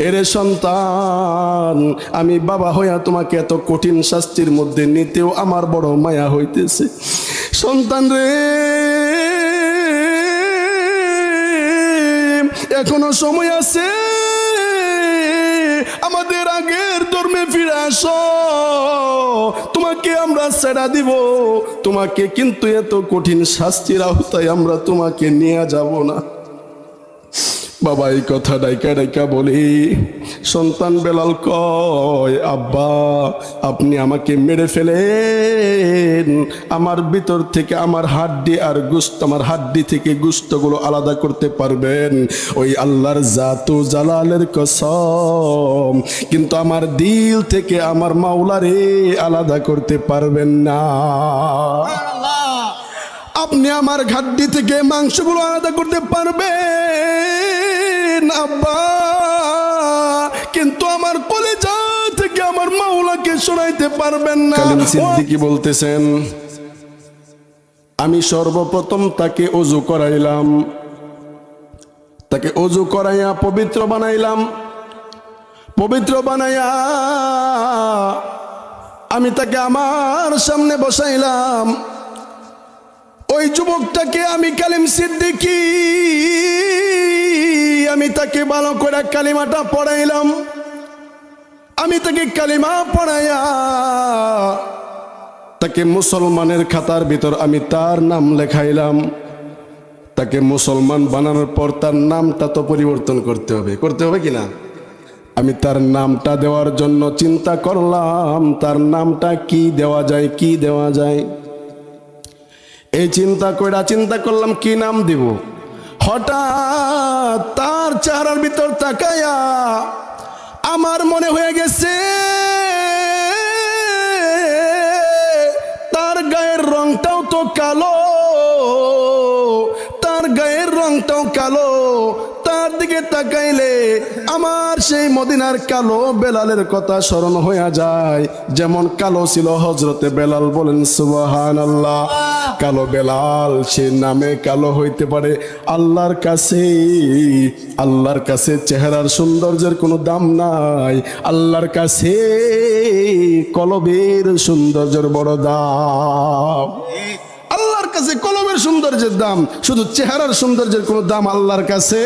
এরে সন্তান, আমি বাবা হইয়া তোমাকে এত কঠিন শাস্তির মধ্যে নিতেও আমার বড় মায়া হইতেছে। সন্তান রে, এখনো সময় আছে, আমাদের আগের ধর্মে ফিরে আসো, তোমাকে আমরা ছেড়া দিব, তোমাকে কিন্তু এত কঠিন শাস্তির আওতায় আমরা তোমাকে নিয়ে যাব না। বাবা এই কথা ডাইকা ডাইকা বলি। সন্তান বেলাল কয়, আব্বা আপনি আমাকে মেরে ফেলেন, আমার ভিতর থেকে আমার হাড্ডি আর গোশত, আমার হাড্ডি থেকে গোশতগুলো আলাদা করতে পারবেন ওই আল্লাহর জাতু জালালের কসম, কিন্তু আমার দিল থেকে আমার মাওলারে আলাদা করতে পারবেন না। আপনি আমার হাড্ডি থেকে মাংসগুলো আলাদা করতে পারবেন আব্বা, কিন্তু আমার কলিজা থেকে আমার মাওলাকে সরাইতে পারবেন না। কালিম সিদ্দিকী বলতেছেন, আমি সর্বপ্রথম তাকে ওযু করাইলাম, তাকে ওযু করাইয়া পবিত্র বানাইলাম, পবিত্র বানাইয়া আমি তাকে আমার সামনে বসাইলাম। ওই যুবকটাকে আমি কালিম সিদ্দিকী, আমি তাকে ভালো করে কালিমাটা পড়াইলাম, আমি তাকে কালিমা পড়াইয়া তাকে মুসলমানের খাতার ভিতর আমি তার নাম লেখাইলাম। তাকে মুসলমান বানানোর পর তার নামটা তো পরিবর্তন করতে হবে, করতে হবে কিনা? আমি তার নামটা দেওয়ার জন্য চিন্তা করলাম, তার নামটা কি দেওয়া যায়, কি দেওয়া যায়। এই চিন্তা করলাম কি নাম দিব। হঠাৎ তার চেহারার ভিতর তাকায়া আমার মনে হয়ে গেছে তার গায়ের রংটাও তো কালো, তার গায়ের রংটাও কালো। তার দিকে তাকাইলে আমার সেই মদিনার কালো বেলালের কথা স্মরণ হয়ে যায়, যেমন কালো ছিল হযরতে বেলাল। বলেন সুবহানাল্লাহ। কালো বেলাল সে নামে কালো হইতে পারে, আল্লাহর কাছে চেহারার সৌন্দর্যের কোনো দাম নাই, আল্লাহর কাছে কলবের সৌন্দর্যের বড় দাম। আল্লাহর কাছে কলবের সৌন্দর্যের দাম, শুধু চেহারার সৌন্দর্যের কোনো দাম আল্লাহর কাছে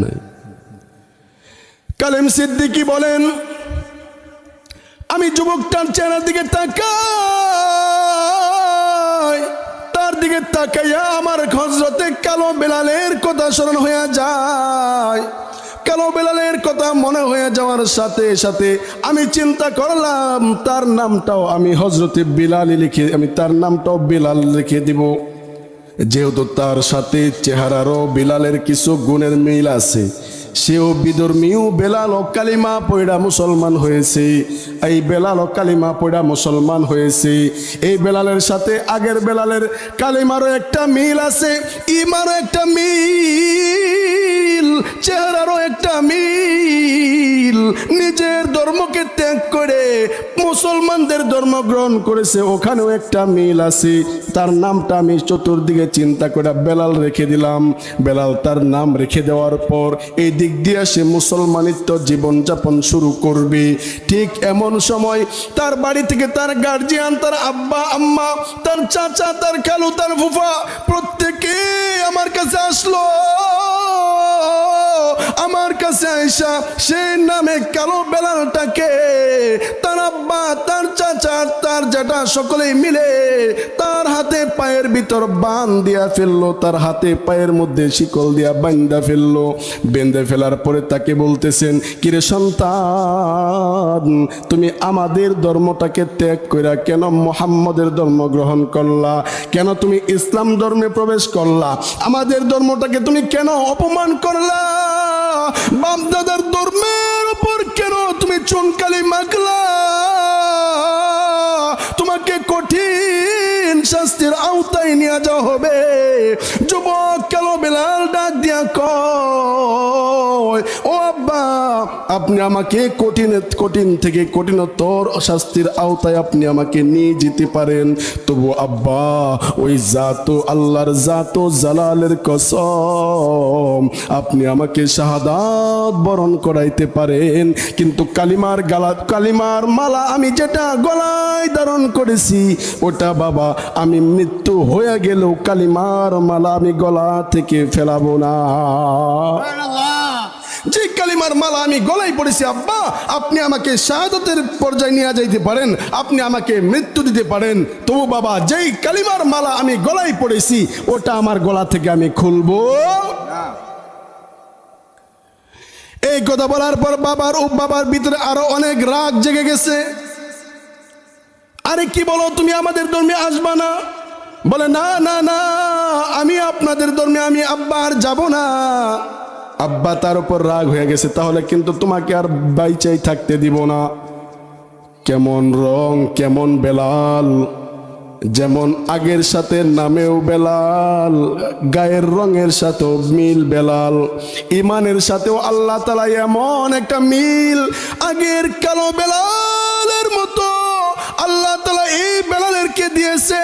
নাই। কালিম সিদ্দিকী বলেন, আমি যুবকটার চেহারার দিকে তাকাই, তার দিকে তাকাইয়া আমার হযরতে কালো বেলালের কথা স্মরণ হয়ে যায়। কালো বেলালের কথা মনে হয়ে যাওয়ার সাথে সাথে আমি চিন্তা করলাম তার নামটাও আমি হযরতে বিলালি লিখে, আমি তার নামটাও বিলাল লিখে দিব, যেহেতু তার সাথে চেহারারও বিলালের কিছু গুণের মিল আছে। সেও বিধর্মীয়, বেলাল ও কালিমা পয়ড়া মুসলমান হয়েছে। এই বেলাল ও কালিমা পয়ড়া মুসলমান হয়েছে। এই বেলালের সাথে আগের বেলালের কালিমারও একটা মিল আছে, ইমারও একটা মিল, চেহারারও একটা মিল। নিজের ধর্মকে ত্যাগ করে মুসলমানদের ধর্ম গ্রহণ করেছে, ওখানেও একটা মিল আছে। তার নামটা আমি চতুর্দিকে চিন্তা করে বেলাল রেখে দিলাম। বেলাল তার নাম রেখে দেওয়ার পর এই দিক দিয়ে সে মুসলমানিত্ব জীবনযাপন শুরু করবে। ঠিক এমন সময় তার বাড়ি থেকে তার গার্জিয়ান, তার আব্বা আম্মা, তার চাচা, তার খালু, তার ফুফা প্রত্যেকে আমার কাছে আসলো। আমার কাছে আইসা সে নামে কালো বেলালটাকে তার আব্বা, তার চাচা, তার জ্যাঠা সকলেই মিলে তার হাতে পায়ের ভিতর বান দিয়া ফেললো, তার হাতে পায়ের মধ্যে শিকল দিয়া বান্ধা ফেললো। বেঁধে ফেলার পরে তাকে বলতেছেন, কিরে সন্তান, তুমি আমাদের ধর্মটাকে ত্যাগ কইরা কেন মুহাম্মদের ধর্ম গ্রহণ করলা? কেন তুমি ইসলাম ধর্মে প্রবেশ করলা? আমাদের ধর্মটাকে তুমি কেন অপমান করলা? বাপ দাদার ধর্মের উপর কেন তুমি চুনকালি মাখলা? তোমাকে কঠিন শাস্তির আওতায় নিয়ে যাওয়া হবে। যুবক কালো বেলাল ডাক দিয়া কয়, ও আব্বা আপনি আমাকে কঠিন থেকে কঠিনতর শাস্তির আওতায় আপনি আমাকে নিয়ে যেতে পারেন, তবু আব্বা ওই জাতো আল্লাহর জাতো জালালের কসম আপনি আমাকে শাহাদাত বরণ করাইতে পারেন, কিন্তু কালিমার মালা আমি যেটা গলায় ধারণ করেছি ওটা বাবা আমি মৃত্যু হয়ে গেলেও কালিমার মালা আমি গলা থেকে ফেলাবো না। যে কালিমার মালা আমি গলায় পড়েছি আব্বা আপনি আমাকে শাহাদাতের পর্যায়ে নিয়ে যাইতে পারেন, আপনি আমাকে মৃত্যু দিতে পারেন, তবু বাবা যেই কালিমার মালা আমি গলায় পড়েছি ওটা আমার গলা থেকে আমি খুলবো। এই কথা বলার পর বাবার ভিতরে আরো অনেক রাগ জেগে গেছে। আরে কি বলো তুমি আমাদের ধর্মে আসবা না? বলে না না না আমি আপনাদের ধর্মে আমি আব্বা আর যাব না। আব্বা তার উপর রাগ হয়ে গেছে, তাহলে কিন্তু তোমাকে আর বাইচাই থাকতে দিব না। কেমন রং কেমন বেলাল, যেমন আগের সাথে নামেও বেলাল, গায়ের রঙের সাথেও মিল বেলাল, ইমানের সাথেও আল্লাহ তাআলা এমন একটা মিল, আগের কালো বেলালের মতো আল্লাহ তাআলা এই বেলালেরকে দিয়েছে।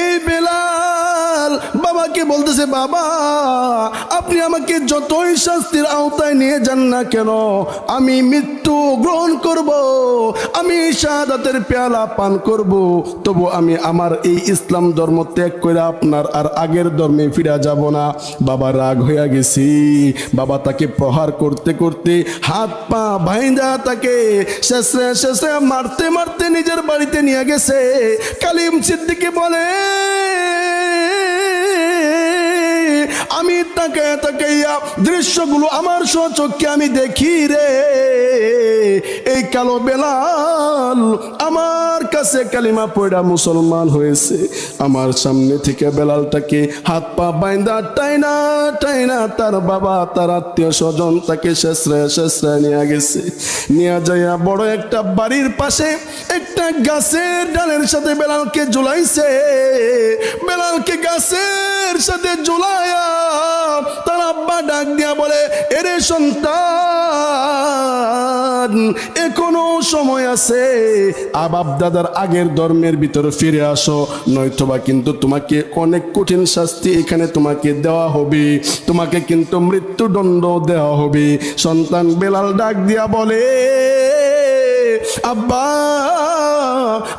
এই বেলাল বাবাকে বলতেছে বাবা আপনি আমাকে যতই শাস্তির আওতায় নিয়ে যান না কেন আমি মৃত্যু গ্রহণ করব, আমি শাহাদাতের পেয়ালা পান করব, তবু আমি আমার এই ইসলাম ধর্ম ত্যাগ করে আপনার আর আগের ধর্মে ফিরে যাব না। বাবা রাগ হয়ে গেছি, বাবা তাকে প্রহার করতে করতে হাত পা বাইন্ধা তাকে শেষে মারতে মারতে নিজের বাড়িতে নিয়ে গেছে। কালিম সিদ্দিকী বলে আমি তাকাইয়া দৃশ্যগুলো আমার স্বচক্ষে আমি দেখি রে, এই কালো বেলাল আমার কাছে কালিমা পড়া মুসলমান হয়েছে। আমার সামনে থেকে বেলালটাকে হাত পা বাইন্দা টাইনা টাইনা তার বাবা তার আত্মীয় স্বজন তাকে শেষরা নিয়ে গেছে। নিয়ে যাইয়া বড় একটা বাড়ির পাশে একটা গাছের ডালের সাথে বেলালকে ঝুলাইছে। বেলালকে গাছের সাথে ঝুলাইয়া তার আব্বা ডাক দিয়া বলে এরে সন্তান এখনো সময় আছে, আবাব দাদার আগের ধর্মের ভিতরে ফিরে আসো, নয়তোবা কিন্তু তোমাকে অনেক কঠিন শাস্তি এখানে তোমাকে দেওয়া হবে, তোমাকে কিন্তু মৃত্যুদণ্ড দেওয়া হবে। সন্তান বেলাল ডাক দিয়া বলে আব্বা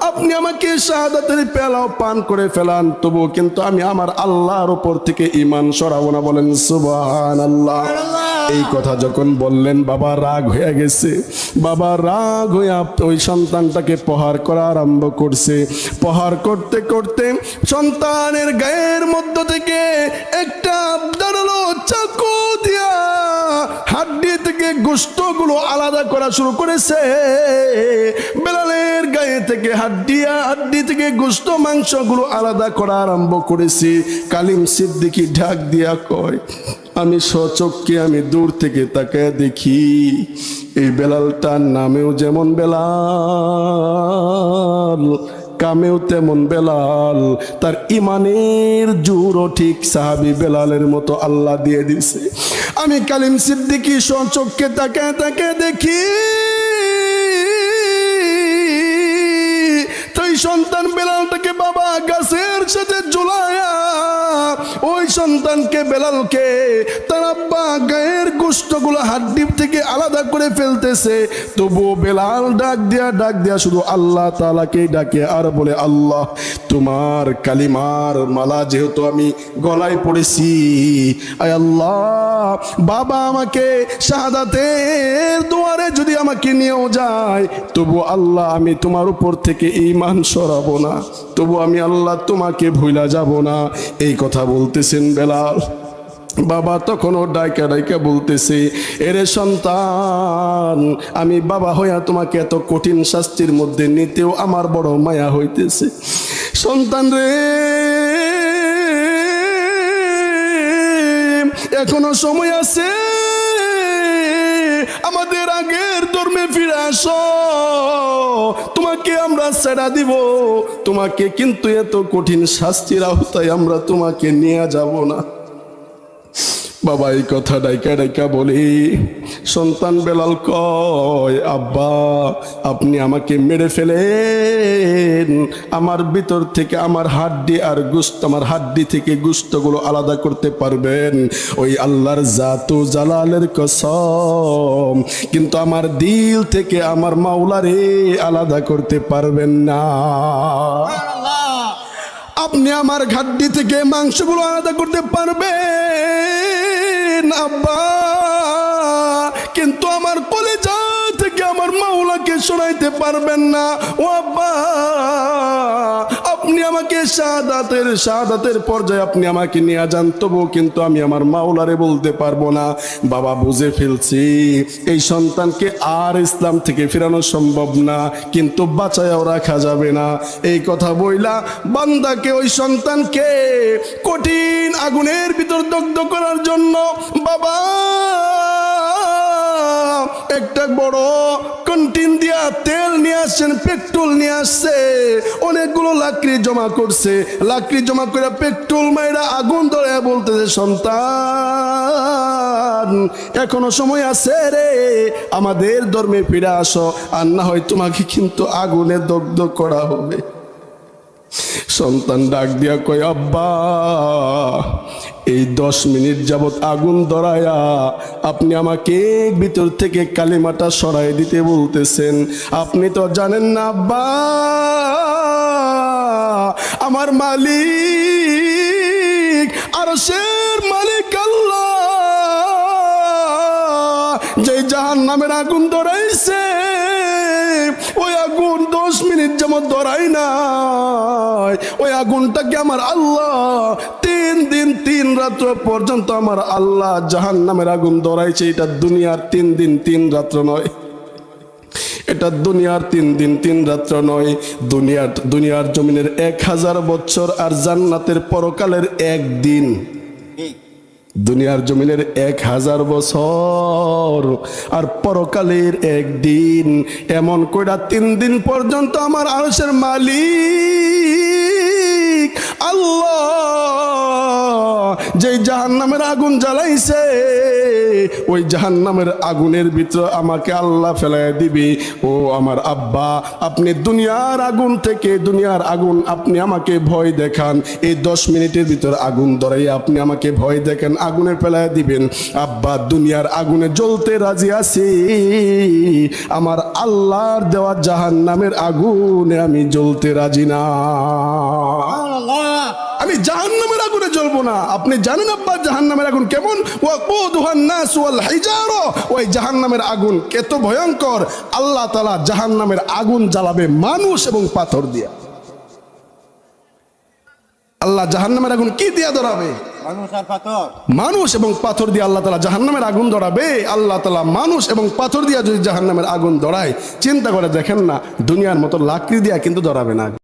আপনি আমাকে শাহাদাতের পেয়ালাও পান করে ফেলান, তবু কিন্তু আমি আমার আল্লাহর উপর থেকে ঈমান সরাবো না। বলেন সুবহানাল্লাহ। এই কথা যখন বললেন বাবা রাগ হয়ে গেছে। বাবা রাগ হয়ে ওই সন্তানটাকে প্রহার করা আরম্ভ করছে। প্রহার করতে করতে সন্তানের গায়ের মধ্য থেকে একটা দাঁড়ালো চাকু দিয়া হাড্ডি থেকে গোশতগুলো আলাদা করা শুরু করেছে। বেলালের গায়ে থেকে হাড্ডি থেকে গোশত মাংসগুলো আলাদা করা আরম্ভ করেছে। কালিম সিদ্দিকী ঢাক দিয়া কয় আমি স্বচক্ষে আমি দূর থেকে তাকায় দেখি এই বেলালটার নামেও যেমন বেলাল, কামেও তেমন বেলাল, তার ইমানের জোরও ঠিক সাহাবী বেলালের মতো আল্লাহ দিয়ে দিছে। আমি কালিম সিদ্দিকী স্বচক্ষে তাকায় দেখি তাই সন্তান বেলালটাকে বাবা গাছের সাথে ঝুলায়া ওই সন্তানকে বেলালকে তার আব্বা গায়ের গোশতগুলো হাড্ডি থেকে আলাদা করে ফেলতেছে। তবুও বেলাল ডাক দিয়া শুধু আল্লাহ তাআলাকে ডাকে আর বলে আল্লাহ তোমার কালিমার মালা যেহেতু আমি গলায় পড়েছি, আয় আল্লাহ বাবা আমাকে শাহাদাতের দুয়ারে যদি আমাকে নিয়েও যায় তবু আল্লাহ আমি তোমার উপর থেকে ঈমান সরাবো না, তবু আমি আল্লাহ তোমাকে ভুলা যাব না। এই কথা বলতেছেন বেলাল। বাবা তখনও ডাইকা বলতেছে এরে সন্তান আমি বাবা হইয়া তোমাকে এত কঠিন শাস্তির মধ্যে নিতেও আমার বড় মায়া হইতেছে। সন্তান রে এখনো সময় আছে, আমাদের আগের ধর্মে ফিরে আসো, তোমাকে আমরা ছেড়া দিব, তোমাকে কিন্তু এত কঠিন শাস্তির আওতায় আমরা তোমাকে নিয়ে যাব না। বাবা এই কথা ডাইকা ডাইকা বলি। সন্তান বেলাল কয়, আব্বা আপনি আমাকে মেরে ফেলেন, আমার ভিতর থেকে আমার হাড্ডি আর গোশত, আমার হাড্ডি থেকে গোশতগুলো আলাদা করতে পারবেন ওই আল্লাহর জাত ও জালালের কসম, কিন্তু আমার দিল থেকে আমার মাওলারে আলাদা করতে পারবেন না। আপনি আমার হাড্ডি থেকে মাংসগুলো আলাদা করতে পারবেন আব্বা, কিন্তু আমার কলিজা থেকে আমার মাওলাকে সরাইতে পারবেন না ও আব্বা। আপনি আমাকে শাহাদাতের পর্যায়ে আপনি আমাকে নিয়ে যান, তবু কিন্তু আমি আমার মাওলারে বলতে পারবো না। বাবা বুঝে ফেলছি এই সন্তানকে আর ইসলাম থেকে ফেরানো সম্ভব না, কিন্তু বাঁচায়ও রাখা যাবে না। এই কথা বইলা বান্দাকে, ওই সন্তানকে কঠিন আগুনের ভিতর দগ্ধ করার জন্য বাবা একটা বড় কন্টিন দিয়া তেল নিয়ে আসছেন, পেট্রোল নিয়ে আসছে, অনেকগুলো লাকড়ি জমা করছে। লাকড়ি জমা করে পেট্রোল মাইরা আগুন ধরে বলতেছে, সন্তান এখনো সময় আছে রে, আমাদের ধর্মে ফিরে আসো, আর না হয় তোমাকে কিন্তু আগুনে দগ্ধ করা হবে। সন্তান ডাক দিয়া কয়, আব্বা এই 10 মিনিট যাবত আগুন ধরায়া আপনি আমাকে ভিতর থেকে কালিমাটা সরাই দিতে বলতেছেন, আপনি তো জানেন না আব্বা আমার মালিক আরশের মালিক আল্লাহ, যে জাহান্নামের আগুন ধরাইছে ওই আগুন 10 মিনিট যেমন ধরাই নাই, ওই আগুনটাকে আমার আল্লাহ 3 দিন 3 রাত্র পর্যন্ত আমার আল্লাহ জাহান্নামের আগুন ধরাইছে। এটা দুনিয়ার 3 দিন 3 রাত্র নয়, এটা দুনিয়ার 3 দিন 3 রাত্র নয়, দুনিয়ার জমিনের 1000 বছর আর জান্নাতের পরকালের 1 দিন। দুনিয়ার জমিনের 1000 বছর আর পরকালের 1 দিন, এমন কইরা 3 দিন পর্যন্ত আমার আরশের মালিক আল্লাহ যেই জাহান্নামের আগুন জ্বালাইছে ওই জাহান্নামের আগুনের ভিতর আমাকে আল্লাহ ফেলাইয়া দিবে। ও আমার আব্বা, আপনি দুনিয়ার আগুন থেকে, দুনিয়ার আগুন আপনি আমাকে ভয় দেখান, এই 10 মিনিটের ভিতর আগুন ধরাইয়া আপনি আমাকে ভয় দেখেন, আগুনে ফেলাইয়া দিবেন। আব্বা দুনিয়ার আগুনে জ্বলতে রাজি আছি, আমার আল্লাহর দেওয়া জাহান্নামের আগুনে আমি জ্বলতে রাজি না, আমি জাহান্নামের আগুনে জ্বলবো না। আপনি জানেন আব্বা জাহান্নামের আগুন কেমন? ওয়াকুদুহান নাস ওয়াল হিজারা, ওই জাহান্নামের আগুন কত ভয়ঙ্কর। আল্লাহ তাআলা জাহান্নামের আগুন জ্বালাবে মানুষ এবং পাথর দিয়া। আল্লাহ জাহান্নামের আগুন কি দিয়া ধরাবে? মানুষ এবং পাথর দিয়ে আল্লাহ তাআলা জাহান্নামের আগুন ধরাবে। আল্লাহ তাআলা মানুষ এবং পাথর দিয়া যদি জাহান্নামের আগুন ধরায়, চিন্তা করে দেখেন না, দুনিয়ার মতো লাকড়ি দিয়া কিন্তু ধরাবে না।